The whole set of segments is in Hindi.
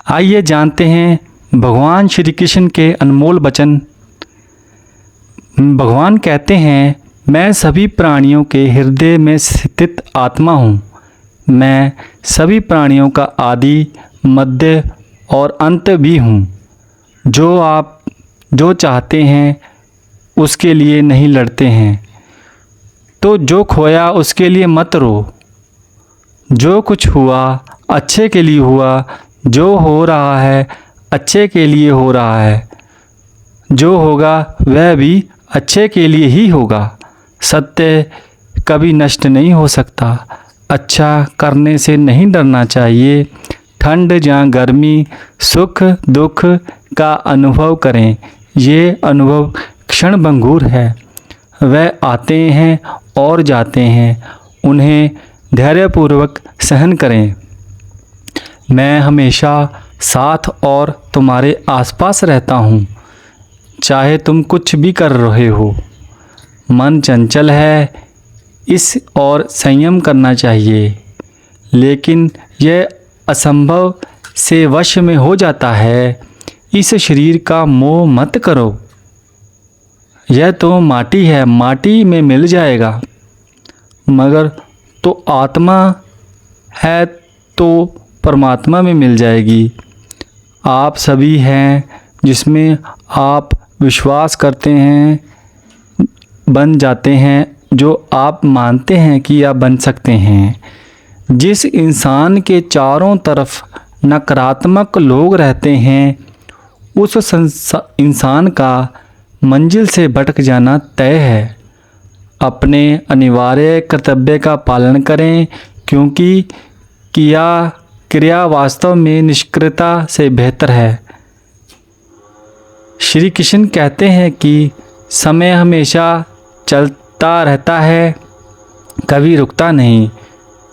आइए जानते हैं भगवान श्री कृष्ण के अनमोल वचन। भगवान कहते हैं, मैं सभी प्राणियों के हृदय में स्थित आत्मा हूँ। मैं सभी प्राणियों का आदि, मध्य और अंत भी हूँ। जो आप जो चाहते हैं उसके लिए नहीं लड़ते हैं, तो जो खोया उसके लिए मत रो। जो कुछ हुआ अच्छे के लिए हुआ, जो हो रहा है अच्छे के लिए हो रहा है, जो होगा वह भी अच्छे के लिए ही होगा। सत्य कभी नष्ट नहीं हो सकता। अच्छा करने से नहीं डरना चाहिए। ठंड या गर्मी, सुख दुख का अनुभव करें। ये अनुभव क्षणभंगुर है। वह आते हैं और जाते हैं, उन्हें धैर्यपूर्वक सहन करें। मैं हमेशा साथ और तुम्हारे आसपास रहता हूँ, चाहे तुम कुछ भी कर रहे हो। मन चंचल है, इस और संयम करना चाहिए, लेकिन यह असंभव से वश में हो जाता है। इस शरीर का मोह मत करो। यह तो माटी है, माटी में मिल जाएगा, मगर तो आत्मा है तो परमात्मा में मिल जाएगी। आप सभी हैं जिसमें आप विश्वास करते हैं, बन जाते हैं जो आप मानते हैं कि आप बन सकते हैं। जिस इंसान के चारों तरफ नकारात्मक लोग रहते हैं, उस इंसान का मंजिल से भटक जाना तय है। अपने अनिवार्य कर्तव्य का पालन करें, क्योंकि क्रिया वास्तव में निष्क्रियता से बेहतर है। श्री कृष्ण कहते हैं कि समय हमेशा चलता रहता है, कभी रुकता नहीं।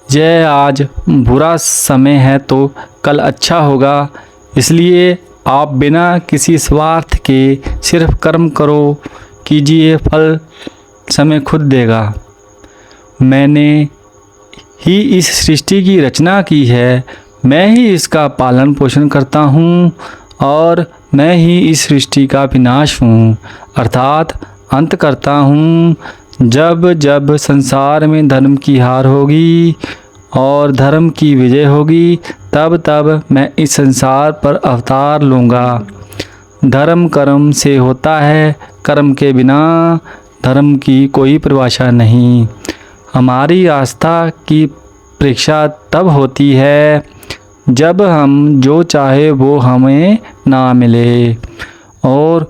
यह आज बुरा समय है तो कल अच्छा होगा। इसलिए आप बिना किसी स्वार्थ के सिर्फ कर्म करो कीजिए, फल समय खुद देगा। मैंने ही इस सृष्टि की रचना की है, मैं ही इसका पालन पोषण करता हूँ और मैं ही इस सृष्टि का विनाश हूँ, अर्थात अंत करता हूँ। जब जब संसार में धर्म की हार होगी और धर्म की विजय होगी, तब तब मैं इस संसार पर अवतार लूँगा। धर्म कर्म से होता है, कर्म के बिना धर्म की कोई परिभाषा नहीं। हमारी आस्था की परीक्षा तब होती है जब हम जो चाहे वो हमें ना मिले और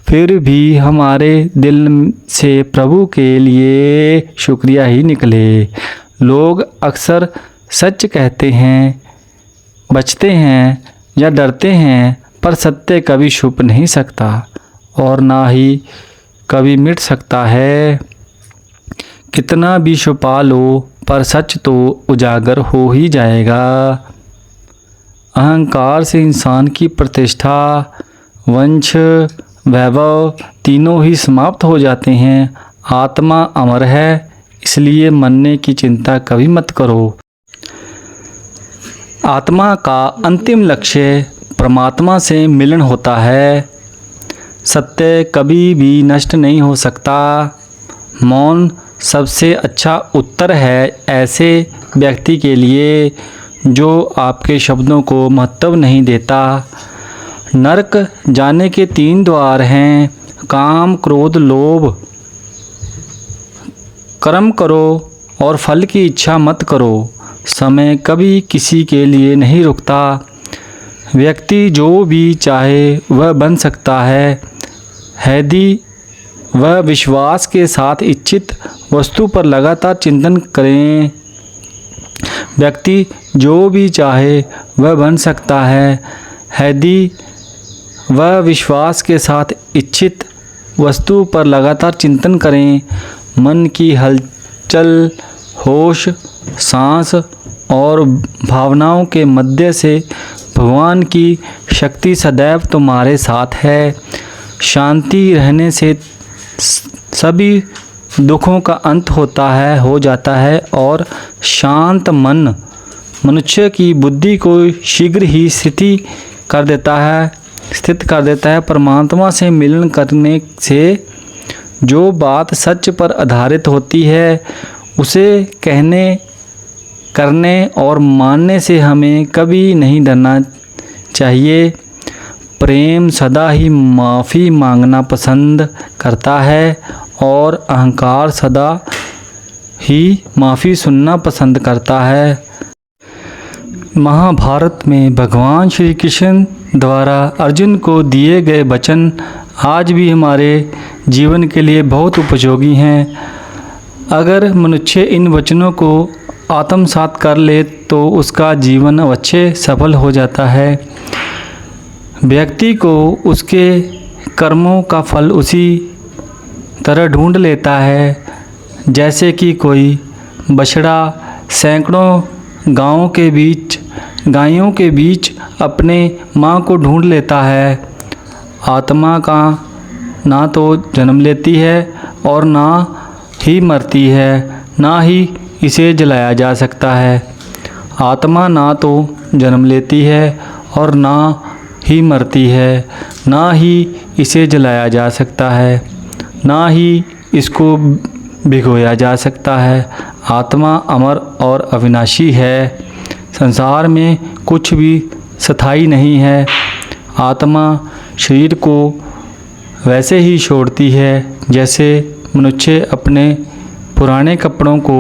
फिर भी हमारे दिल से प्रभु के लिए शुक्रिया ही निकले। लोग अक्सर सच कहते हैं, बचते हैं या डरते हैं, पर सत्य कभी छुप नहीं सकता और ना ही कभी मिट सकता है। कितना भी छुपा लो, पर सच तो उजागर हो ही जाएगा। अहंकार से इंसान की प्रतिष्ठा, वंश, वैभव तीनों ही समाप्त हो जाते हैं। आत्मा अमर है, इसलिए मरने की चिंता कभी मत करो। आत्मा का अंतिम लक्ष्य परमात्मा से मिलन होता है। सत्य कभी भी नष्ट नहीं हो सकता। मौन सबसे अच्छा उत्तर है ऐसे व्यक्ति के लिए जो आपके शब्दों को महत्व नहीं देता। नरक जाने के 3 द्वार हैं, काम, क्रोध, लोभ। कर्म करो और फल की इच्छा मत करो। समय कभी किसी के लिए नहीं रुकता। व्यक्ति जो भी चाहे वह बन सकता है, यदि वह विश्वास के साथ इच्छित वस्तु पर लगातार चिंतन करें। व्यक्ति जो भी चाहे वह बन सकता है, यदि वह विश्वास के साथ इच्छित वस्तु पर लगातार चिंतन करें। मन की हलचल, होश, सांस और भावनाओं के मध्य से भगवान की शक्ति सदैव तुम्हारे साथ है। शांति रहने से सभी दुखों का अंत हो जाता है और शांत मन मनुष्य की बुद्धि को शीघ्र ही स्थित कर देता है। परमात्मा से मिलन करने से जो बात सच पर आधारित होती है उसे कहने, करने और मानने से हमें कभी नहीं डरना चाहिए। प्रेम सदा ही माफ़ी मांगना पसंद करता है और अहंकार सदा ही माफ़ी सुनना पसंद करता है। महाभारत में भगवान श्री कृष्ण द्वारा अर्जुन को दिए गए वचन आज भी हमारे जीवन के लिए बहुत उपयोगी हैं। अगर मनुष्य इन वचनों को आत्मसात कर ले तो उसका जीवन अवश्य सफल हो जाता है। व्यक्ति को उसके कर्मों का फल उसी तरह ढूंढ लेता है जैसे कि कोई बछड़ा सैकड़ों गायों के बीच अपने माँ को ढूंढ लेता है। आत्मा का ना तो जन्म लेती है और ना ही मरती है, ना ही इसे जलाया जा सकता है। आत्मा ना तो जन्म लेती है और ना ही मरती है, ना ही इसे जलाया जा सकता है, ना ही इसको भिगोया जा सकता है। आत्मा अमर और अविनाशी है। संसार में कुछ भी स्थायी नहीं है। आत्मा शरीर को वैसे ही छोड़ती है जैसे मनुष्य अपने पुराने कपड़ों को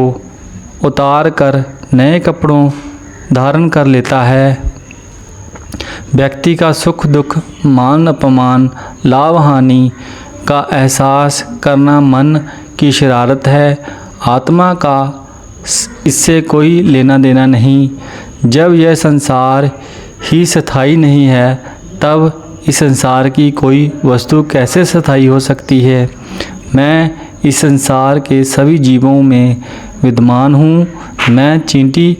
उतार कर नए कपड़ों धारण कर लेता है। व्यक्ति का सुख दुख, मान अपमान, लाभ हानि का एहसास करना मन की शरारत है। आत्मा का इससे कोई लेना देना नहीं। जब यह संसार ही स्थायी नहीं है तब इस संसार की कोई वस्तु कैसे स्थायी हो सकती है। मैं इस संसार के सभी जीवों में विद्यमान हूँ। मैं चींटी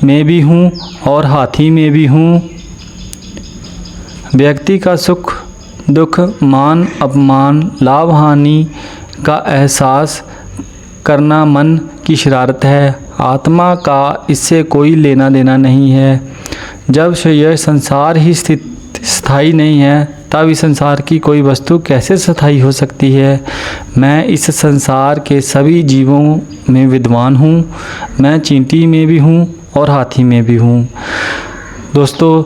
में भी हूँ और हाथी में भी हूँ। व्यक्ति का सुख दुख, मान अपमान, लाभ हानि का एहसास करना मन की शरारत है। आत्मा का इससे कोई लेना देना नहीं है। जब से यह संसार ही स्थायी नहीं है तब इस संसार की कोई वस्तु कैसे स्थायी हो सकती है। मैं इस संसार के सभी जीवों में विद्यमान हूँ। मैं चींटी में भी हूँ और हाथी में भी हूँ। दोस्तों,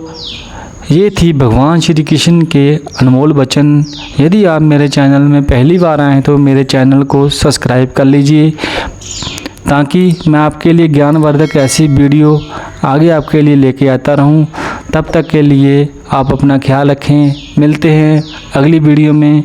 ये थी भगवान श्री कृष्ण के अनमोल वचन। यदि आप मेरे चैनल में पहली बार आए हैं तो मेरे चैनल को सब्सक्राइब कर लीजिए ताकि मैं आपके लिए ज्ञानवर्धक ऐसी वीडियो आगे आपके लिए लेके आता रहूं। तब तक के लिए आप अपना ख्याल रखें। मिलते हैं अगली वीडियो में।